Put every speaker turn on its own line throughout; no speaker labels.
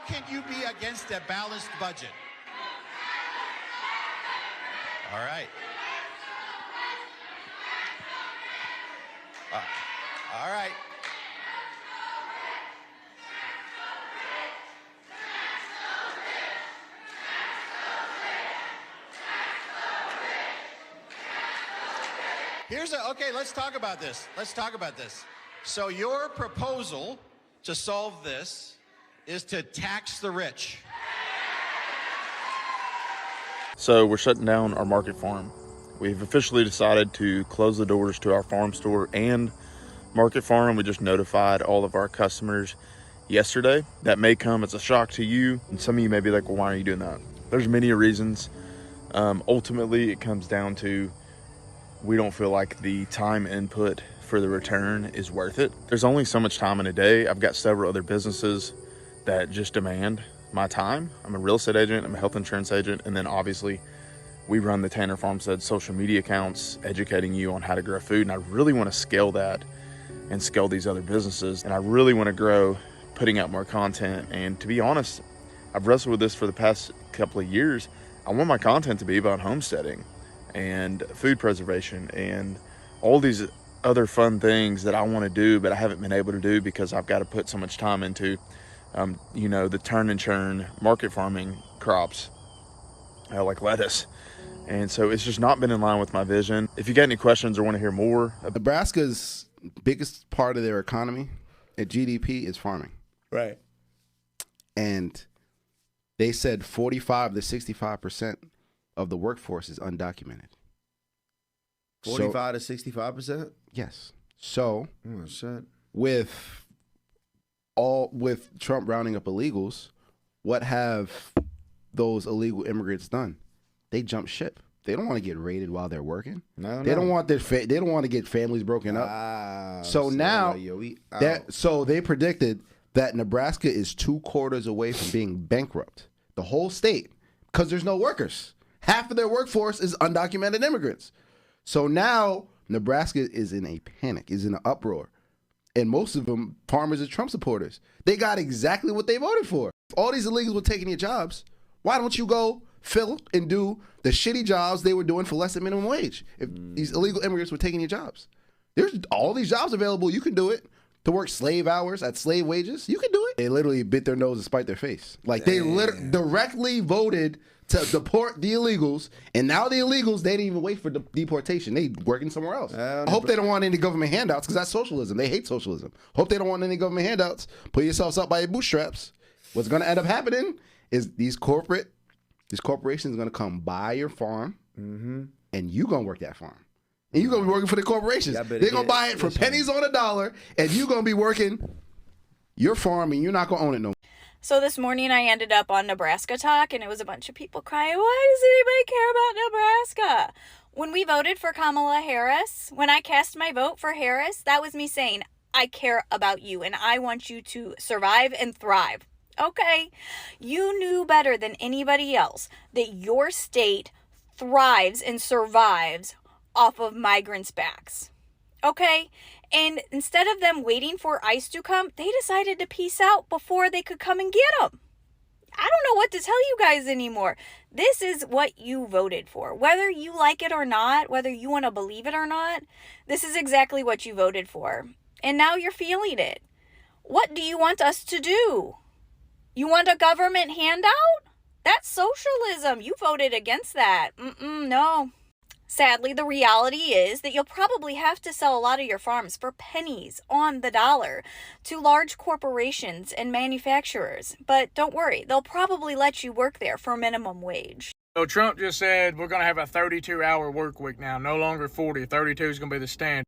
can you be against a balanced budget? All right. All right. Okay, let's talk about this. So your proposal to solve this is to tax the rich.
So we're shutting down our market farm. We've officially decided to close the doors to our farm store and market farm. We just notified all of our customers yesterday. That may come as a shock to you, and some of you may be like, well, why are you doing that? There's many reasons. Ultimately, it comes down to we don't feel like the time input for the return is worth it. There's only so much time in a day. I've got several other businesses that just demand my time. I'm a real estate agent, I'm a health insurance agent, and then obviously we run the Tanner Farmstead social media accounts, educating you on how to grow food. And I really want to scale that and scale these other businesses. And I really want to grow putting out more content. And to be honest, I've wrestled with this for the past couple of years. I want my content to be about homesteading and food preservation and all these other fun things that I want to do, but I haven't been able to do because I've got to put so much time into, the turn and churn market farming crops, like lettuce. And so it's just not been in line with my vision. If you got any questions or want to hear more.
Nebraska's biggest part of their economy at GDP is farming.
Right.
And they said 45 to 65% of the workforce is undocumented.
45 to 65%?
Yes. So
shit.
with Trump rounding up illegals, what have those illegal immigrants done? They jump ship. They don't want to get raided while they're working. They don't want they don't want to get families broken up. So now so they predicted that Nebraska is 2 quarters away from being bankrupt. The whole state, because there's no workers. Half of their workforce is undocumented immigrants. So now Nebraska is in a panic, is in an uproar. And most of them, farmers are Trump supporters. They got exactly what they voted for. If all these illegals were taking your jobs, why don't you go fill and do the shitty jobs they were doing for less than minimum wage? If these illegal immigrants were taking your jobs. There's all these jobs available. You can do it. To work slave hours at slave wages, you can do it. They literally bit their nose and spite their face. Like they directly voted to deport the illegals, and now the illegals, they didn't even wait for deportation. They working somewhere else. I hope they don't want any government handouts, because that's socialism. They hate socialism. Hope they don't want any government handouts. Put yourselves up by your bootstraps. What's going to end up happening is these corporations are going to come buy your farm, and you going to work that farm. And you're going to be working for the corporations. They're going to buy it for pennies on a dollar, and you're going to be working your farm, and you're not going to own it no more.
So this morning I ended up on Nebraska Talk, and it was a bunch of people crying, why does anybody care about Nebraska? When we voted for Kamala Harris, when I cast my vote for Harris, that was me saying, I care about you, and I want you to survive and thrive. Okay, you knew better than anybody else that your state thrives and survives off of migrants' backs. Okay? And instead of them waiting for ICE to come, they decided to peace out before they could come and get them. I don't know what to tell you guys anymore. This is what you voted for. Whether you like it or not, whether you want to believe it or not, this is exactly what you voted for. And now you're feeling it. What do you want us to do? You want a government handout? That's socialism. You voted against that. No. Sadly, the reality is that you'll probably have to sell a lot of your farms for pennies on the dollar to large corporations and manufacturers. But don't worry, they'll probably let you work there for minimum wage.
So Trump just said we're going to have a 32-hour work week now, no longer 40. 32 is going to be the standard.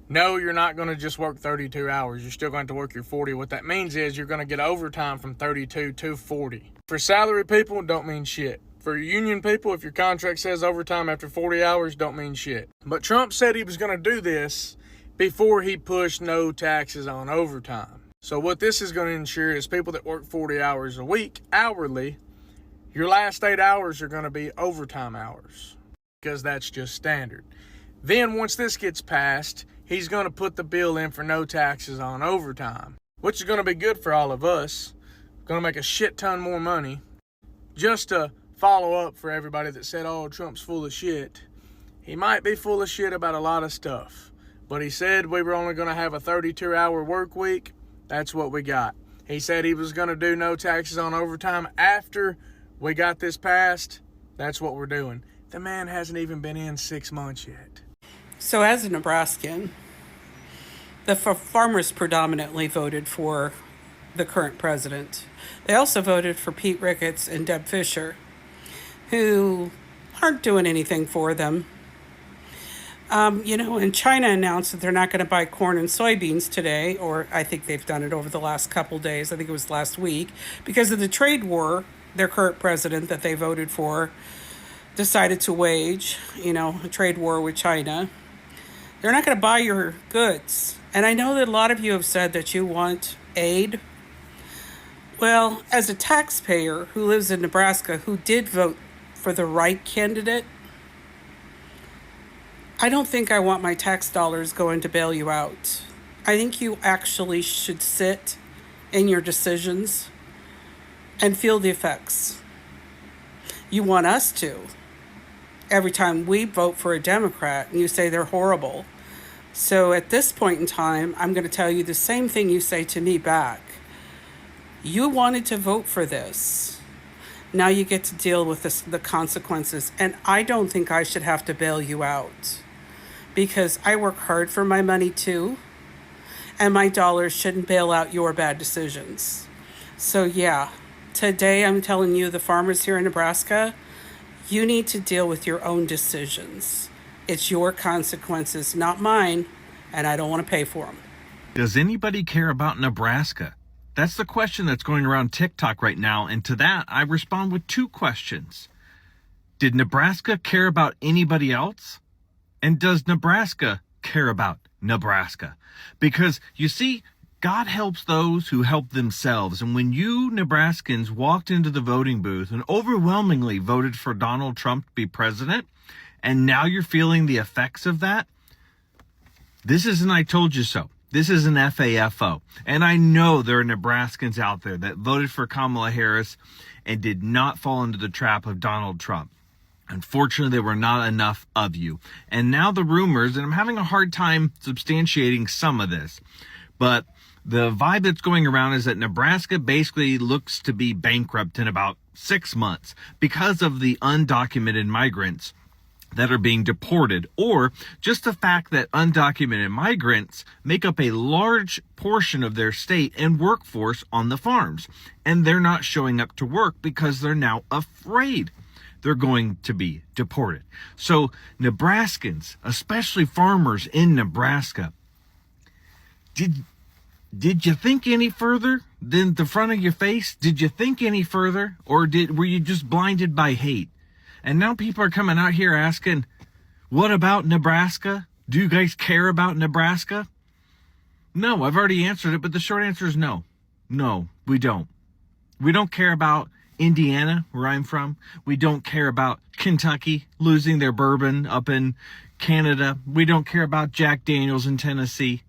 No, you're not going to just work 32 hours. You're still going to work your 40. What that means is you're going to get overtime from 32 to 40. For salary people, it don't mean shit. For union people, if your contract says overtime after 40 hours, don't mean shit. But Trump said he was going to do this before he pushed no taxes on overtime. So what this is going to ensure is people that work 40 hours a week hourly, your last 8 hours are going to be overtime hours because that's just standard. Then once this gets passed, he's going to put the bill in for no taxes on overtime, which is going to be good for all of us Gonna make a shit ton more money. Just to follow up for everybody that said, oh, Trump's full of shit. He might be full of shit about a lot of stuff. But he said we were only gonna have a 32-hour work week. That's what we got. He said he was gonna do no taxes on overtime after we got this passed. That's what we're doing. The man hasn't even been in 6 months yet.
So as a Nebraskan, the farmers predominantly voted for the current president. They also voted for Pete Ricketts and Deb Fischer, who aren't doing anything for them. And China announced that they're not going to buy corn and soybeans today, or I think they've done it over the last couple days. I think it was last week. Because of the trade war, their current president that they voted for decided to wage, a trade war with China. They're not going to buy your goods. And I know that a lot of you have said that you want aid. Well, as a taxpayer who lives in Nebraska, who did vote for the right candidate, I don't think I want my tax dollars going to bail you out. I think you actually should sit in your decisions and feel the effects. You want us to. Every time we vote for a Democrat, and you say they're horrible. So at this point in time, I'm going to tell you the same thing you say to me back. You wanted to vote for this. Now you get to deal with the consequences. And I don't think I should have to bail you out, because I work hard for my money too, and my dollars shouldn't bail out your bad decisions. So yeah, today I'm telling you, the farmers here in Nebraska, you need to deal with your own decisions. It's your consequences, not mine, and I don't want to pay for them.
Does anybody care about Nebraska? That's the question that's going around TikTok right now, and to that, I respond with 2 questions. Did Nebraska care about anybody else? And does Nebraska care about Nebraska? Because, you see, God helps those who help themselves. And when you Nebraskans walked into the voting booth and overwhelmingly voted for Donald Trump to be president, and now you're feeling the effects of that, this isn't I told you so. This is an FAFO. And I know there are Nebraskans out there that voted for Kamala Harris and did not fall into the trap of Donald Trump. Unfortunately, there were not enough of you. And now the rumors, and I'm having a hard time substantiating some of this, but the vibe that's going around is that Nebraska basically looks to be bankrupt in about 6 months because of the undocumented migrants that are being deported, or just the fact that undocumented migrants make up a large portion of their state and workforce on the farms. And they're not showing up to work because they're now afraid they're going to be deported. So Nebraskans, especially farmers in Nebraska, did you think any further than the front of your face? Did you think any further? Or were you just blinded by hate? And now people are coming out here asking, what about Nebraska? Do you guys care about Nebraska? No, I've already answered it, but the short answer is no. No, we don't. We don't care about Indiana, where I'm from. We don't care about Kentucky losing their bourbon up in Canada. We don't care about Jack Daniels in Tennessee.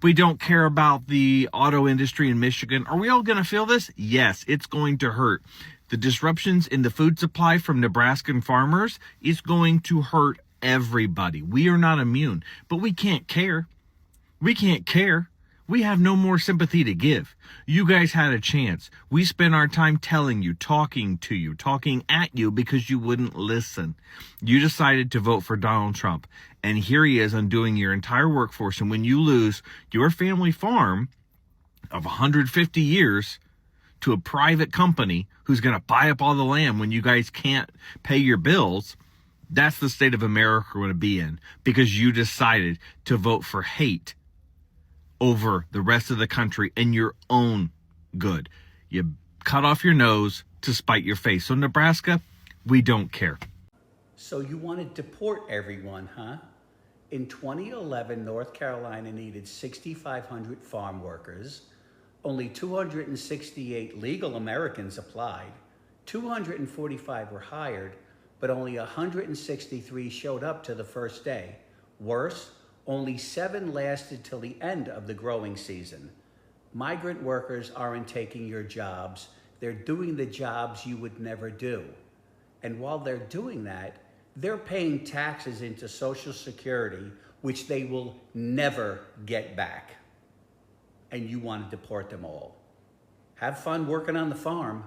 We don't care about the auto industry in Michigan. Are we all going to feel this? Yes, it's going to hurt. The disruptions in the food supply from Nebraskan farmers is going to hurt everybody. We are not immune, but we can't care. We can't care. We have no more sympathy to give. You guys had a chance. We spent our time telling you, talking to you, talking at you because you wouldn't listen. You decided to vote for Donald Trump, and here he is undoing your entire workforce. And when you lose your family farm of 150 years to a private company who's going to buy up all the land when you guys can't pay your bills, that's the state of America we're going to be in, because you decided to vote for hate over the rest of the country and your own good. You cut off your nose to spite your face. So Nebraska, we don't care.
So you want to deport everyone, huh? In 2011, North Carolina needed 6,500 farm workers. Only 268 legal Americans applied. 245 were hired, but only 163 showed up to the first day. Worse, only 7 lasted till the end of the growing season. Migrant workers aren't taking your jobs, They're doing the jobs you would never do. And while they're doing that, they're paying taxes into Social Security, which they will never get back. And you want to deport them all. Have fun working on the farm.